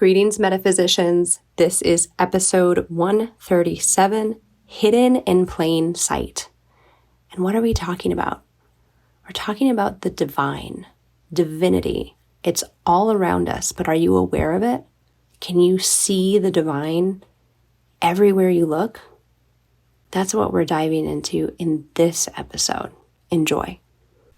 Greetings, metaphysicians. This is episode 137, Hidden in Plain Sight. And what are we talking about? We're talking about the divine, divinity. It's all around us, but are you aware of it? Can you see the divine everywhere you look? That's what we're diving into in this episode. Enjoy.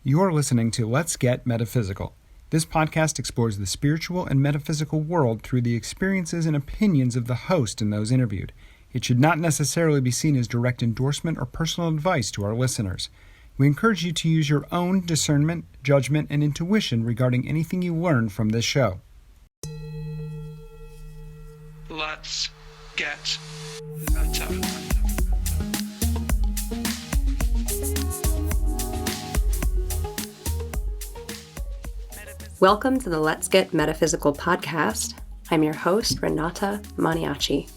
You're listening to Let's Get Metaphysical. This podcast explores the spiritual and metaphysical world through the experiences and opinions of the host and those interviewed. It should not necessarily be seen as direct endorsement or personal advice to our listeners. We encourage you to use your own discernment, judgment, and intuition regarding anything you learn from this show. Let's get meta. Welcome to the Let's Get Metaphysical podcast. I'm your host, Renata Maniaci,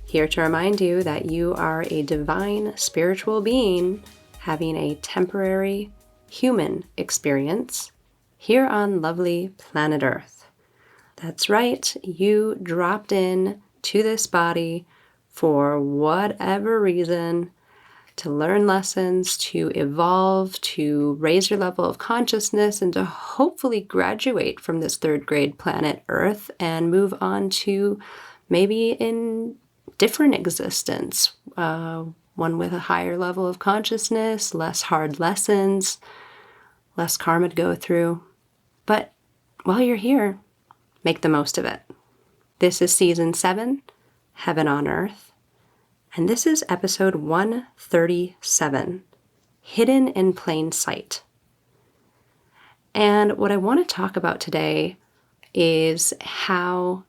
here to remind you that you are a divine spiritual being having a temporary human experience here on lovely planet Earth. That's right, you dropped in to this body for whatever reason, to learn lessons, to evolve, to raise your level of consciousness, and to hopefully graduate from this third grade planet Earth and move on to maybe in different existence, one with a higher level of consciousness, less hard lessons, less karma to go through. But while you're here, make the most of it. This is season 7, Heaven on Earth. And this is episode 137, Hidden in Plain Sight. And what I want to talk about today is how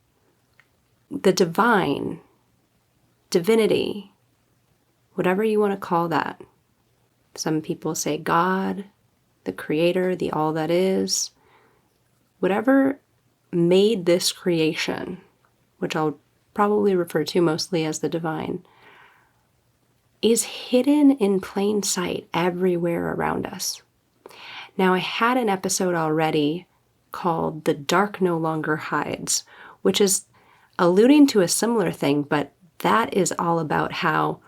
the divine, divinity, whatever you want to call that. Some people say God, the creator, the all that is. Whatever made this creation, which I'll probably refer to mostly as the divine, is hidden in plain sight everywhere around us. Now, I had an episode already called The Dark No Longer Hides, which is alluding to a similar thing, but that is all about how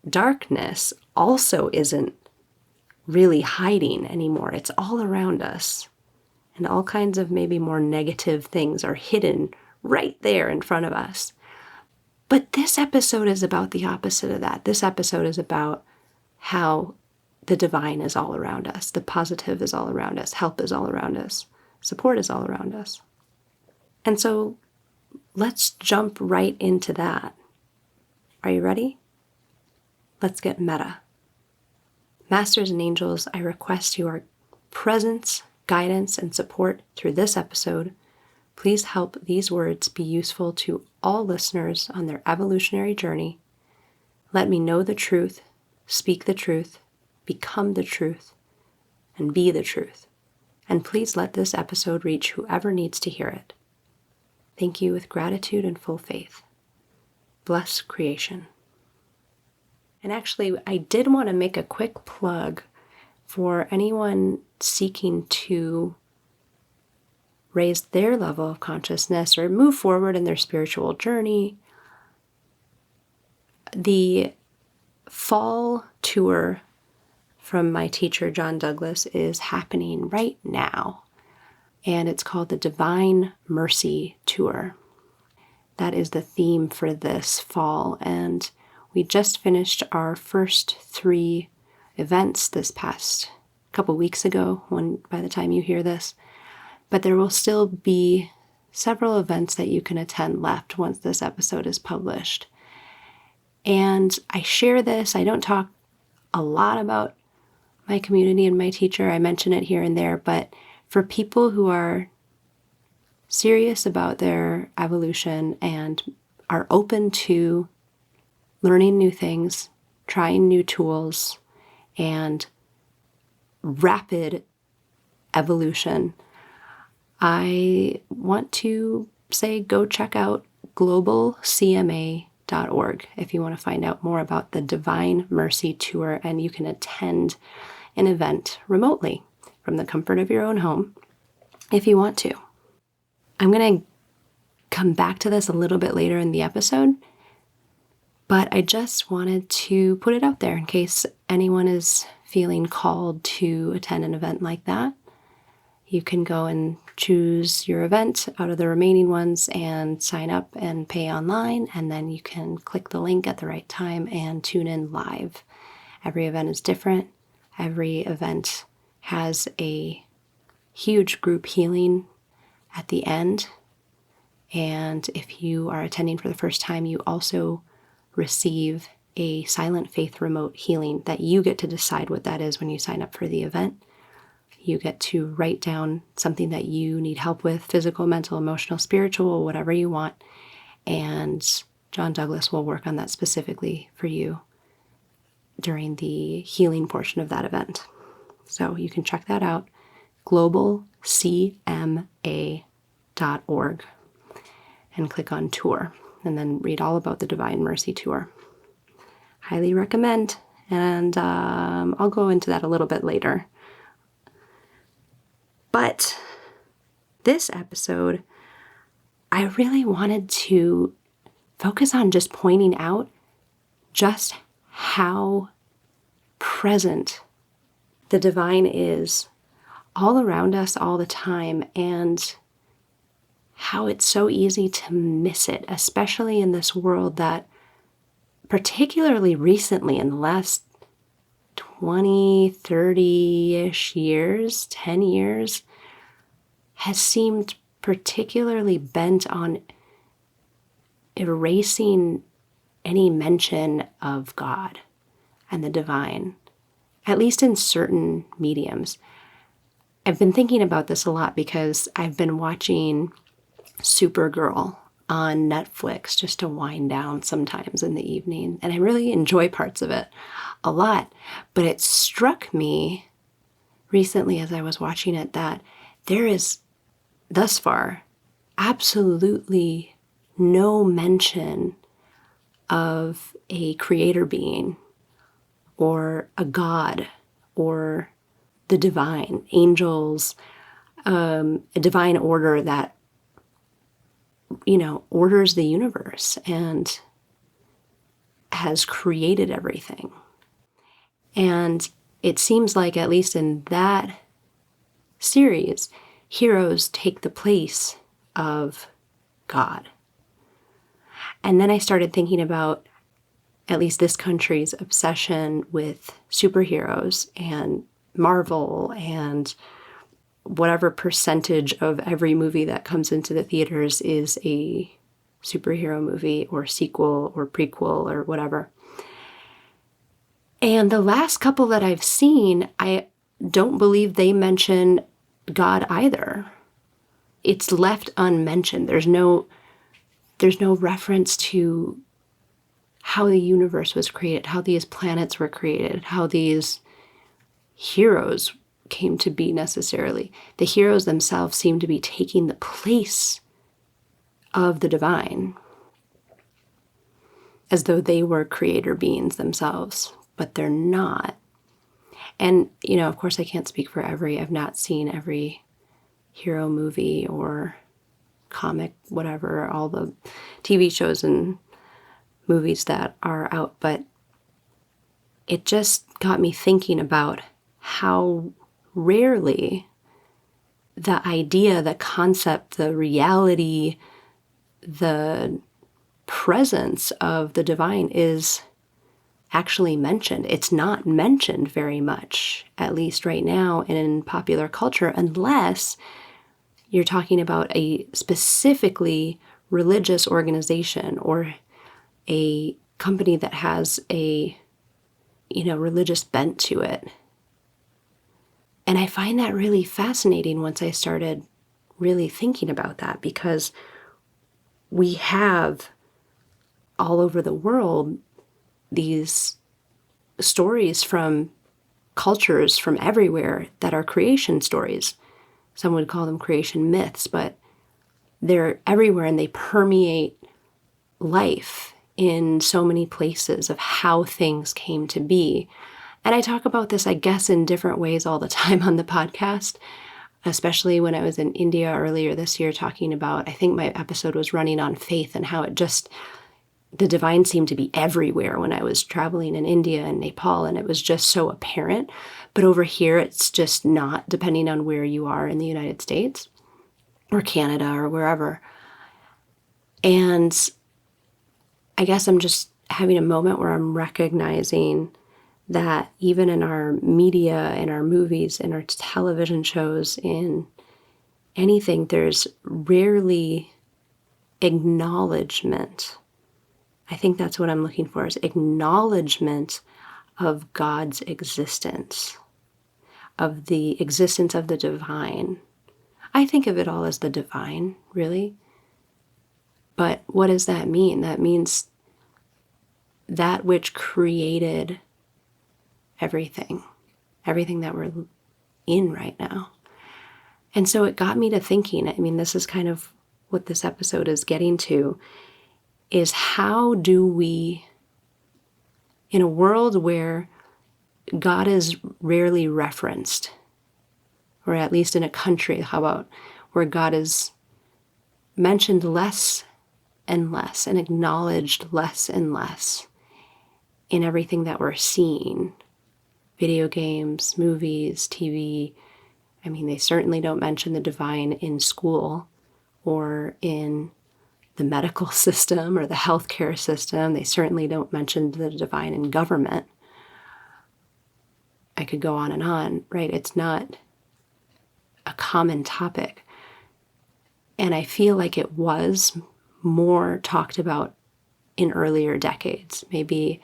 darkness also isn't really hiding anymore. It's all around us. And all kinds of maybe more negative things are hidden right there in front of us. But this episode is about the opposite of that. This episode is about how the divine is all around us. The positive is all around us. Help is all around us. Support is all around us. And so let's jump right into that. Are you ready? Let's get meta. Masters and angels, I request your presence, guidance, and support through this episode. Please help these words be useful to all listeners on their evolutionary journey. Let me know the truth, speak the truth, become the truth, and be the truth. And please let this episode reach whoever needs to hear it. Thank you with gratitude and full faith. Bless creation. And actually, I did want to make a quick plug for anyone seeking to raise their level of consciousness or move forward in their spiritual journey. The fall tour from my teacher, John Douglas, is happening right now. And it's called the Divine Mercy Tour. That is the theme for this fall. And we just finished our first 3 events this past couple weeks ago, by the time you hear this. But there will still be several events that you can attend left once this episode is published. And I share this. I don't talk a lot about my community and my teacher. I mention it here and there. But for people who are serious about their evolution and are open to learning new things, trying new tools, and rapid evolution, I want to say go check out globalcma.org if you want to find out more about the Divine Mercy Tour, and you can attend an event remotely from the comfort of your own home if you want to. I'm going to come back to this a little bit later in the episode, but I just wanted to put it out there in case anyone is feeling called to attend an event like that. You can go and choose your event out of the remaining ones and sign up and pay online, and then you can click the link at the right time and tune in live. Every event is different. Every event has a huge group healing at the end. And if you are attending for the first time, you also receive a silent faith remote healing that you get to decide what that is when you sign up for the event. You get to write down something that you need help with, physical, mental, emotional, spiritual, whatever you want. And John Douglas will work on that specifically for you during the healing portion of that event. So you can check that out, globalcma.org, and click on tour, and then read all about the Divine Mercy Tour. Highly recommend, and I'll go into that a little bit later. But this episode, I really wanted to focus on just pointing out just how present the divine is all around us all the time, and how it's so easy to miss it, especially in this world that, particularly recently in the last 20, 30-ish years, 10 years, has seemed particularly bent on erasing any mention of God and the divine, at least in certain mediums. I've been thinking about this a lot because I've been watching Supergirl on Netflix just to wind down sometimes in the evening, and I really enjoy parts of it a lot. But it struck me recently as I was watching it that there is, thus far, absolutely no mention of a creator being or a god or the divine, angels, a divine order that, orders the universe and has created everything. And it seems like, at least in that series, heroes take the place of God. And then I started thinking about at least this country's obsession with superheroes and Marvel and whatever percentage of every movie that comes into the theaters is a superhero movie or sequel or prequel or whatever. And the last couple that I've seen, I don't believe they mention God either. It's left unmentioned. There's no reference to how the universe was created, how these planets were created, how these heroes came to be necessarily. The heroes themselves seem to be taking the place of the divine, as though they were creator beings themselves, but they're not. And, of course I can't speak for I've not seen every hero movie or comic, whatever, all the TV shows and movies that are out, but it just got me thinking about how rarely the idea, the concept, the reality, the presence of the divine is actually mentioned. It's not mentioned very much, at least right now in popular culture, unless you're talking about a specifically religious organization or a company that has a, religious bent to it. And I find that really fascinating once I started really thinking about that, because we have all over the world these stories from cultures from everywhere that are creation stories. Some would call them creation myths, but they're everywhere and they permeate life in so many places of how things came to be. And I talk about this, I guess, in different ways all the time on the podcast. especially when I was in India earlier this year talking about, I think my episode was running on faith and how the divine seemed to be everywhere when I was traveling in India and Nepal, and it was just so apparent. But over here, it's just not, depending on where you are in the United States or Canada or wherever. And I guess I'm just having a moment where I'm recognizing that even in our media, in our movies, in our television shows, in anything, there's rarely acknowledgement. I think that's what I'm looking for, is acknowledgement of God's existence, of the existence of the divine. I think of it all as the divine, really. But what does that mean? That means that which created everything that we're in right now. And so it got me to thinking, I mean, this is kind of what this episode is getting to, is how do we, in a world where God is rarely referenced, or at least in a country, how about where God is mentioned less and less and acknowledged less and less in everything that we're seeing, video games, movies, TV. I mean, they certainly don't mention the divine in school or in the medical system or the healthcare system. They certainly don't mention the divine in government. I could go on, right? It's not a common topic. And I feel like it was more talked about in earlier decades, maybe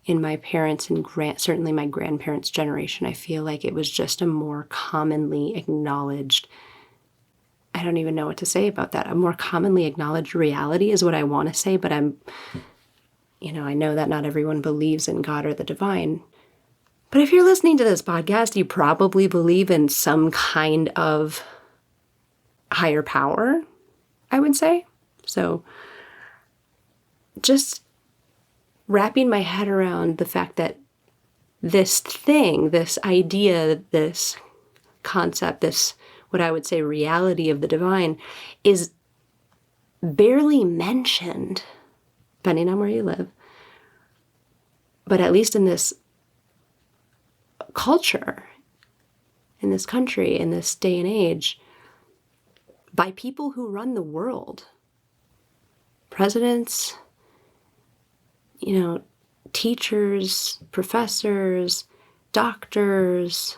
in my parents' and certainly my grandparents' generation. I feel like it was just a more commonly acknowledged, I don't even know what to say about that. A more commonly acknowledged reality is what I want to say, but I know that not everyone believes in God or the divine. But if you're listening to this podcast, you probably believe in some kind of higher power, I would say. So just wrapping my head around the fact that this thing, this idea, this concept, this, what I would say, reality of the divine is barely mentioned, depending on where you live. But at least in this culture, in this country, in this day and age, by people who run the world. Presidents, teachers, professors, doctors,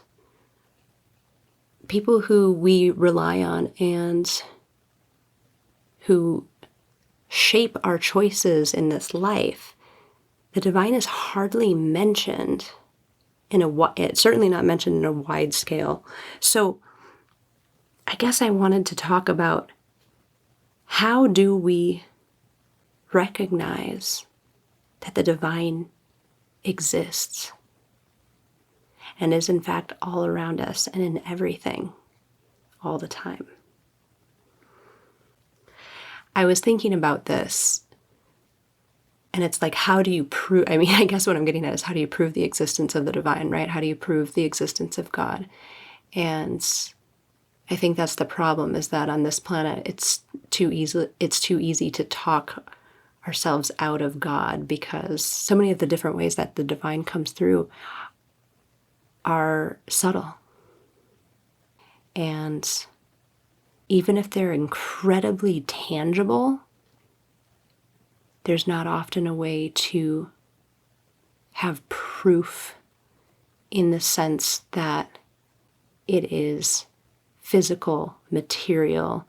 people who we rely on and who shape our choices in this life. The divine is hardly mentioned it's certainly not mentioned in a wide scale. So I guess I wanted to talk about, how do we recognize that the divine exists and is in fact all around us and in everything all the time? I was thinking about this, and it's like, how do you prove, I guess what I'm getting at is, how do you prove the existence of the divine, right? How do you prove the existence of God? And I think that's the problem, is that on this planet, it's too easy to talk ourselves out of God, because so many of the different ways that the divine comes through are subtle. And even if they're incredibly tangible, there's not often a way to have proof in the sense that it is physical, material,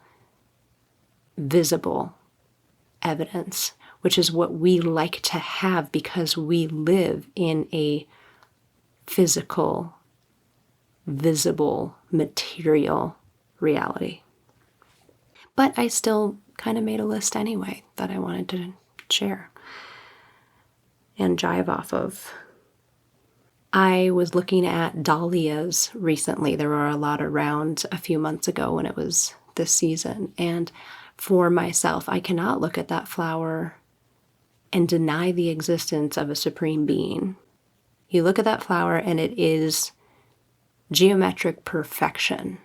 visible evidence, which is what we like to have because we live in a physical, visible, material reality. But I still kind of made a list anyway that I wanted to share and jive off of. I was looking at dahlias recently. There were a lot around a few months ago when it was this season. And for myself, I cannot look at that flower and deny the existence of a supreme being. You look at that flower and it is geometric perfection.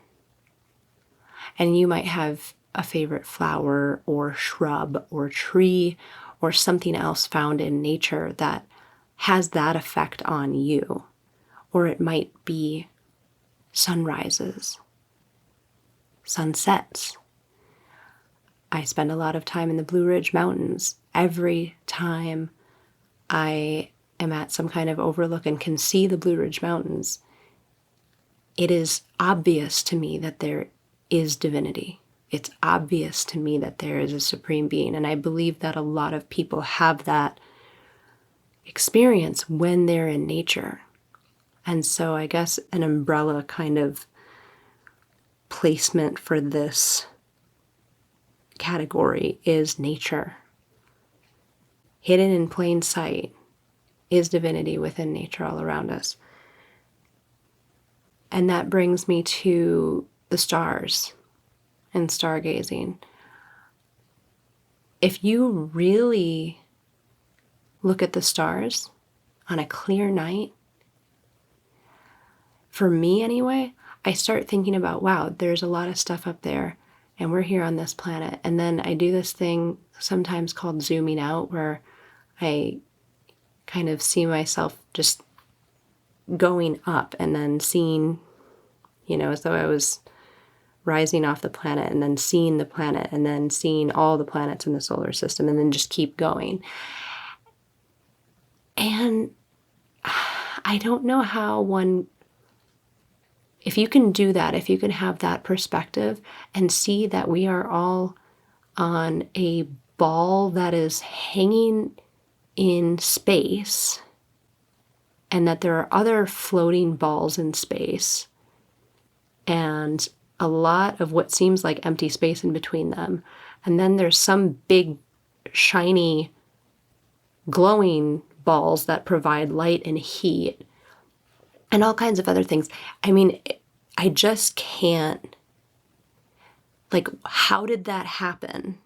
And you might have a favorite flower or shrub or tree or something else found in nature that has that effect on you. Or it might be sunrises, sunsets. I spend a lot of time in the Blue Ridge Mountains. Every time I am at some kind of overlook and can see the Blue Ridge Mountains, it is obvious to me that there is divinity. It's obvious to me that there is a supreme being. And I believe that a lot of people have that experience when they're in nature. And so I guess an umbrella kind of placement for this category is nature. Hidden in plain sight is divinity within nature all around us. And that brings me to the stars and stargazing. If you really look at the stars on a clear night, for me anyway, I start thinking about, wow, there's a lot of stuff up there and we're here on this planet. And then I do this thing sometimes called zooming out, where I kind of see myself just going up and then seeing, as though I was rising off the planet and then seeing the planet and then seeing all the planets in the solar system and then just keep going. And I don't know how if you can do that, if you can have that perspective and see that we are all on a ball that is hanging in space and that there are other floating balls in space and a lot of what seems like empty space in between them. And then there's some big, shiny, glowing balls that provide light and heat and all kinds of other things. I mean, I just can't, how did that happen?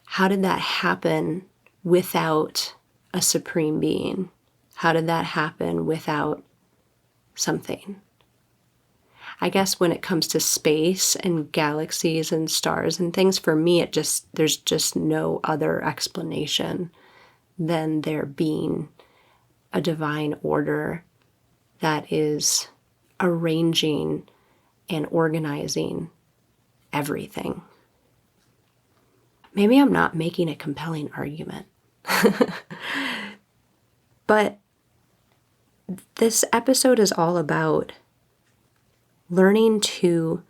How did that happen without a supreme being? How did that happen without something? I guess when it comes to space and galaxies and stars and things, for me, there's just no other explanation than there being a divine order that is arranging and organizing everything. Maybe I'm not making a compelling argument, but this episode is all about learning to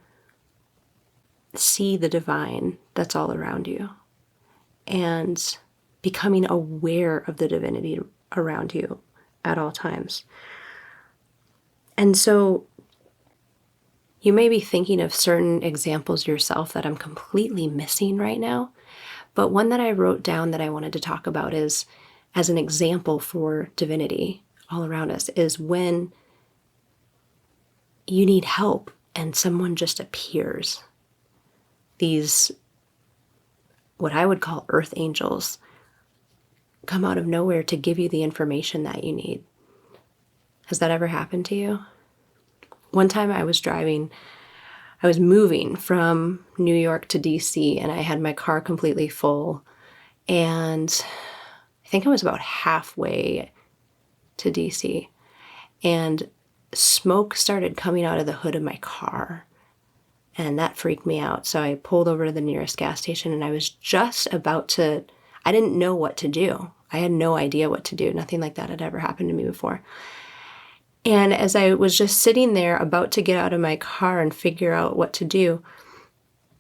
see the divine that's all around you and becoming aware of the divinity around you at all times. And so you may be thinking of certain examples yourself that I'm completely missing right now, but one that I wrote down that I wanted to talk about is, as an example for divinity all around us, is when you need help and someone just appears. These, what I would call earth angels, come out of nowhere to give you the information that you need. Has that ever happened to you? One time I was moving from New York to DC, and I had my car completely full, and I think I was about halfway to DC, and smoke started coming out of the hood of my car, and that freaked me out. So I pulled over to the nearest gas station, and I was just I didn't know what to do. I had no idea what to do. Nothing like that had ever happened to me before. And as I was just sitting there about to get out of my car and figure out what to do,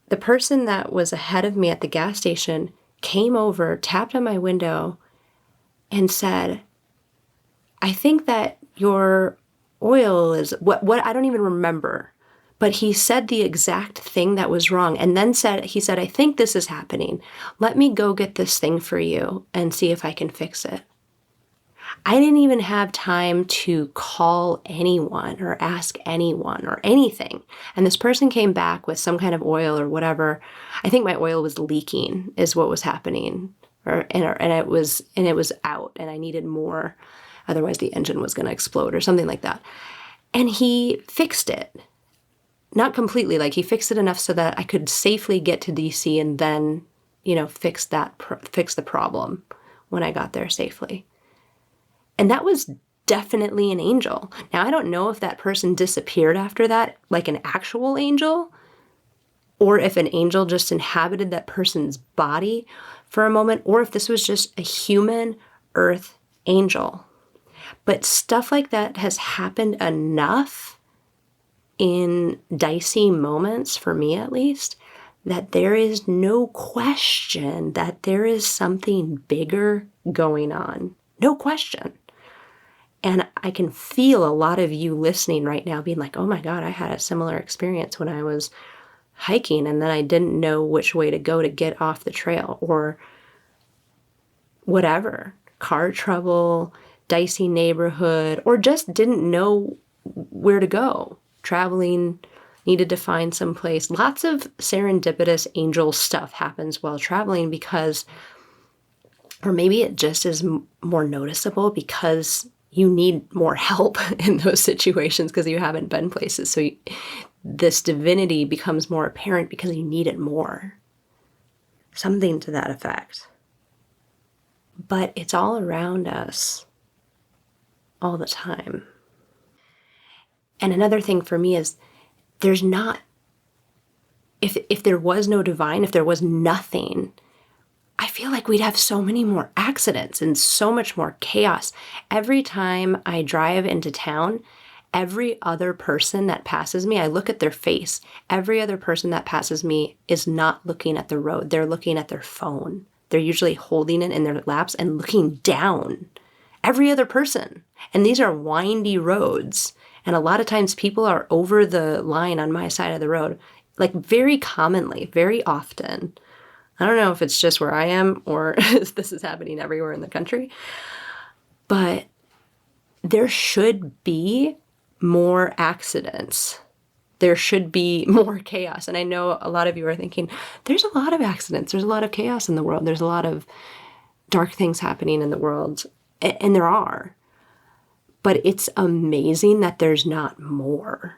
the person that was ahead of me at the gas station came over, tapped on my window, and said, "I think that your oil is," what I don't even remember, but he said the exact thing that was wrong. And then he said, "I think this is happening. Let me go get this thing for you and see if I can fix it." I didn't even have time to call anyone or ask anyone or anything. And this person came back with some kind of oil or whatever. I think my oil was leaking is what was happening. And it was out and I needed more. Otherwise the engine was going to explode or something like that. And he fixed it. not completely, like he fixed it enough so that I could safely get to DC and then, fix the problem when I got there safely. And that was definitely an angel. Now, I don't know if that person disappeared after that, like an actual angel, or if an angel just inhabited that person's body for a moment, or if this was just a human earth angel. But stuff like that has happened enough in dicey moments, for me at least, that there is no question that there is something bigger going on. No question. And I can feel a lot of you listening right now being like, oh my God, I had a similar experience when I was hiking and then I didn't know which way to go to get off the trail, or whatever, car trouble, dicey neighborhood, or just didn't know where to go. Traveling, needed to find some place. Lots of serendipitous angel stuff happens while traveling because, or maybe it just is more noticeable because you need more help in those situations because you haven't been places. So this divinity becomes more apparent because you need it more. Something to that effect. But it's all around us all the time. And another thing for me is there's not, if there was no divine, if there was nothing, I feel like we'd have so many more accidents and so much more chaos. Every time I drive into town, every other person that passes me, I look at their face. Every other person that passes me is not looking at the road. They're looking at their phone. They're usually holding it in their laps and looking down. Every other person. And these are windy roads. And a lot of times people are over the line on my side of the road, like very commonly, very often. I don't know if it's just where I am or this is happening everywhere in the country, but there should be more accidents. There should be more chaos. And I know a lot of you are thinking, there's a lot of accidents. There's a lot of chaos in the world. There's a lot of dark things happening in the world. And there are. But it's amazing that there's not more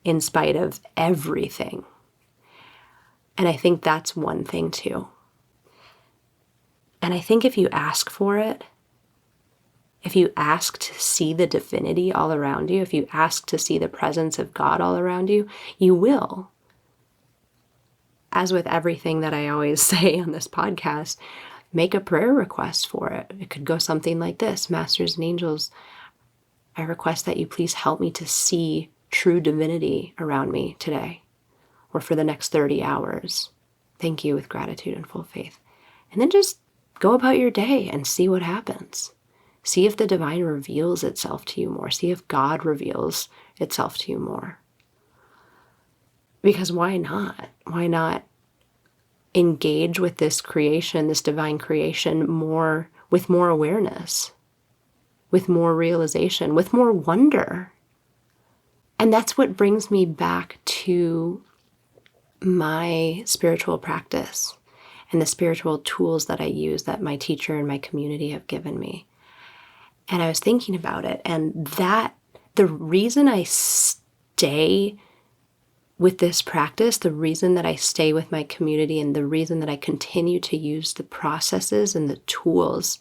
in spite of everything. And I think that's one thing too. And I think if you ask for it, if you ask to see the divinity all around you, if you ask to see the presence of God all around you, you will. As with everything that I always say on this podcast, make a prayer request for it. It could go something like this: Masters and angels, I request that you please help me to see true divinity around me today, or for the next 30 hours. Thank you with gratitude and full faith. And then just go about your day and see what happens. See if the divine reveals itself to you more. See if God reveals itself to you more. Because why not? Why not engage with this creation, this divine creation, more with more awareness, with more realization, with more wonder? And that's what brings me back to my spiritual practice and the spiritual tools that I use that my teacher and my community have given me. And I was thinking about it, and that the reason I stay with this practice, the reason that I stay with my community, and the reason that I continue to use the processes and the tools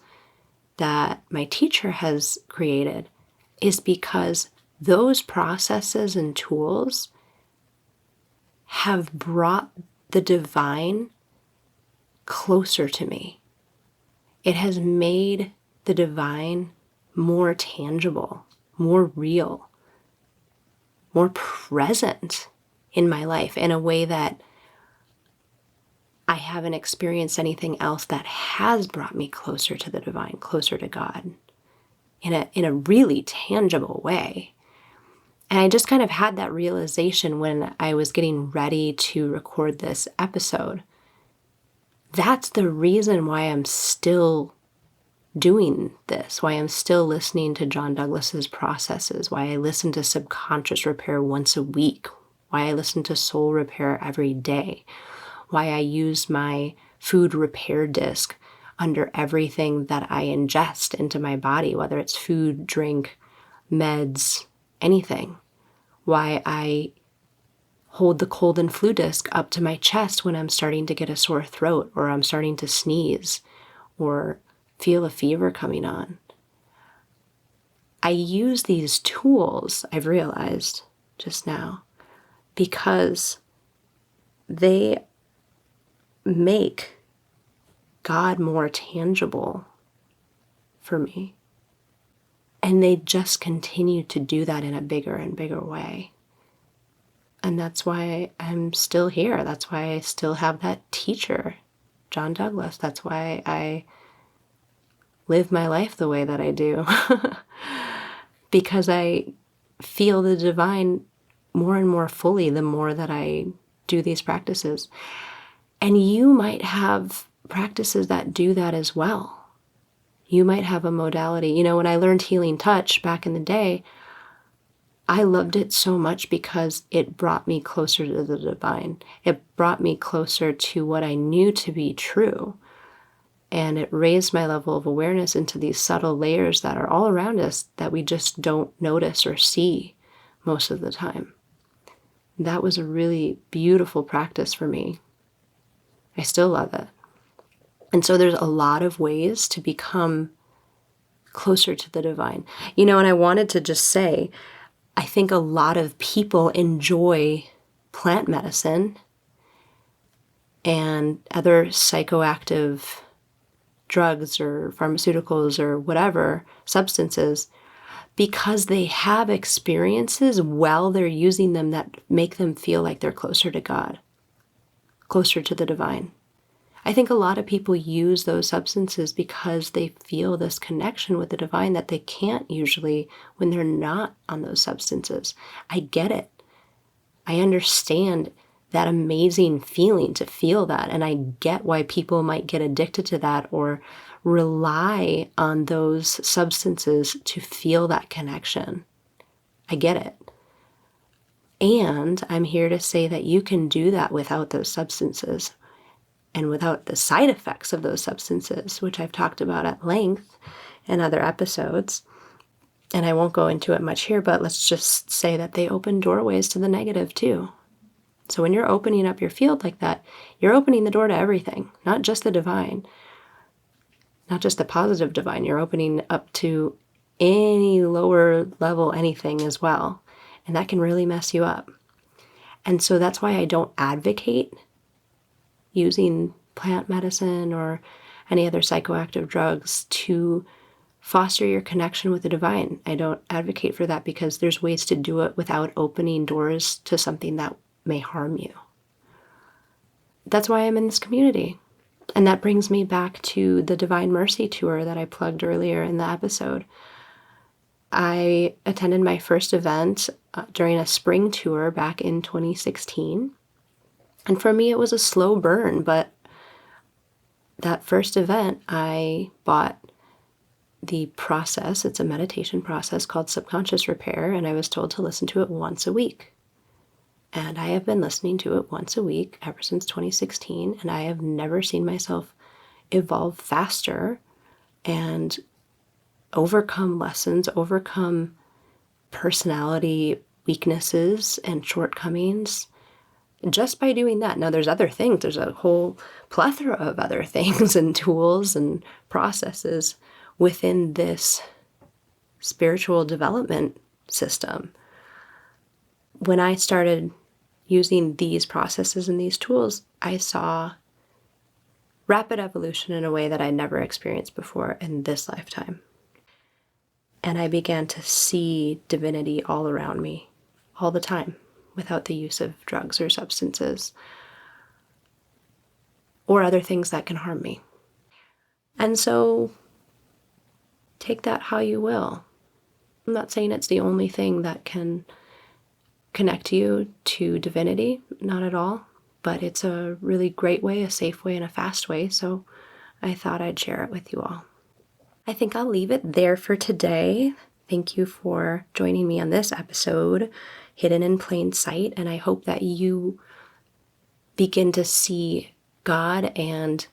that my teacher has created is because those processes and tools have brought the divine closer to me. It has made the divine more tangible, more real, more present in my life in a way that I haven't experienced anything else that has brought me closer to the divine, closer to God, in a really tangible way. And I just kind of had that realization when I was getting ready to record this episode. That's the reason why I'm still doing this, why I'm still listening to John Douglas's processes, why I listen to subconscious repair once a week, why I listen to soul repair every day, why I use my food repair disc under everything that I ingest into my body, whether it's food, drink, meds, anything. why I hold the cold and flu disc up to my chest when I'm starting to get a sore throat, or I'm starting to sneeze, or feel a fever coming on. I use these tools, I've realized just now, because they make God more tangible for me. And they just continue to do that in a bigger and bigger way. And that's why I'm still here. That's why I still have that teacher, John Douglas. That's why I live my life the way that I do. Because I feel the divine more and more fully the more that I do these practices. And you might have practices that do that as well. You might have a modality. When I learned healing touch back in the day, I loved it so much because it brought me closer to the divine. It brought me closer to what I knew to be true. And it raised my level of awareness into these subtle layers that are all around us that we just don't notice or see most of the time. That was a really beautiful practice for me. I still love it. And so there's a lot of ways to become closer to the divine. And I wanted to just say, I think a lot of people enjoy plant medicine and other psychoactive drugs or pharmaceuticals or whatever, substances, because they have experiences while they're using them that make them feel like they're closer to God, closer to the divine. I think a lot of people use those substances because they feel this connection with the divine that they can't usually when they're not on those substances. I get it. I understand that amazing feeling to feel that. And I get why people might get addicted to that or rely on those substances to feel that connection. I get it. And I'm here to say that you can do that without those substances and without the side effects of those substances, which I've talked about at length in other episodes. And I won't go into it much here, but let's just say that they open doorways to the negative too. So when you're opening up your field like that, you're opening the door to everything, not just the divine, not just the positive divine. You're opening up to any lower level anything as well. And that can really mess you up. And so that's why I don't advocate using plant medicine or any other psychoactive drugs to foster your connection with the divine. I don't advocate for that because there's ways to do it without opening doors to something that may harm you. That's why I'm in this community. And that brings me back to the Divine Mercy Tour that I plugged earlier in the episode. I attended my first event during a spring tour back in 2016. And for me, it was a slow burn, but that first event, I bought the process. It's a meditation process called Subconscious Repair, and I was told to listen to it once a week. And I have been listening to it once a week ever since 2016, and I have never seen myself evolve faster and overcome lessons, overcome personality weaknesses and shortcomings just by doing that. Now, there's other things. There's a whole plethora of other things and tools and processes within this spiritual development system. When I started using these processes and these tools, I saw rapid evolution in a way that I never experienced before in this lifetime. And I began to see divinity all around me, all the time, without the use of drugs or substances or other things that can harm me. And so take that how you will. I'm not saying it's the only thing that can connect you to divinity, not at all, but it's a really great way, a safe way, and a fast way, so I thought I'd share it with you all. I think I'll leave it there for today. Thank you for joining me on this episode, Hidden in Plain Sight, and I hope that you begin to see God and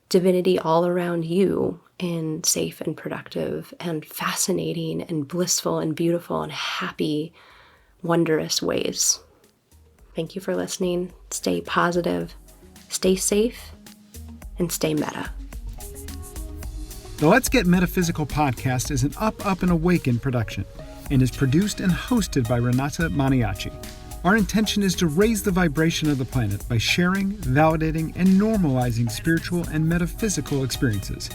divinity all around you in safe and productive and fascinating and blissful and beautiful and happy wondrous ways. Thank you for listening. Stay positive, stay safe, and stay meta. The Let's Get Metaphysical podcast is an Up and Awaken production and is produced and hosted by Renata Maniaci. Our intention is to raise the vibration of the planet by sharing, validating, and normalizing spiritual and metaphysical experiences.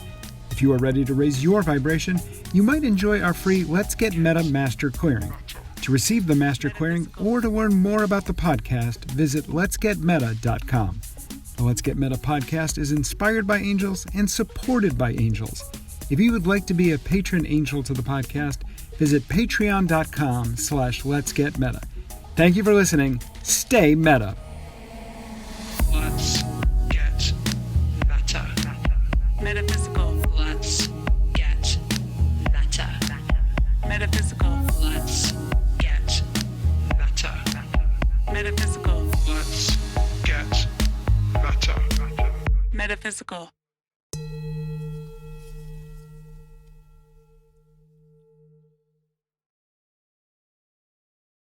If you are ready to raise your vibration, you might enjoy our free Let's Get Meta Master Clearing. To receive the Master Clearing or to learn more about the podcast, visit letsgetmeta.com. The Let's Get Meta podcast is inspired by angels and supported by angels. If you would like to be a patron angel to the podcast, visit patreon.com/letsgetmeta. Thank you for listening. Stay meta. Let's get meta. Metaphysical. Let's get meta. Metaphysical. Let's get meta. Metaphysical. Let's get meta. Metaphysical.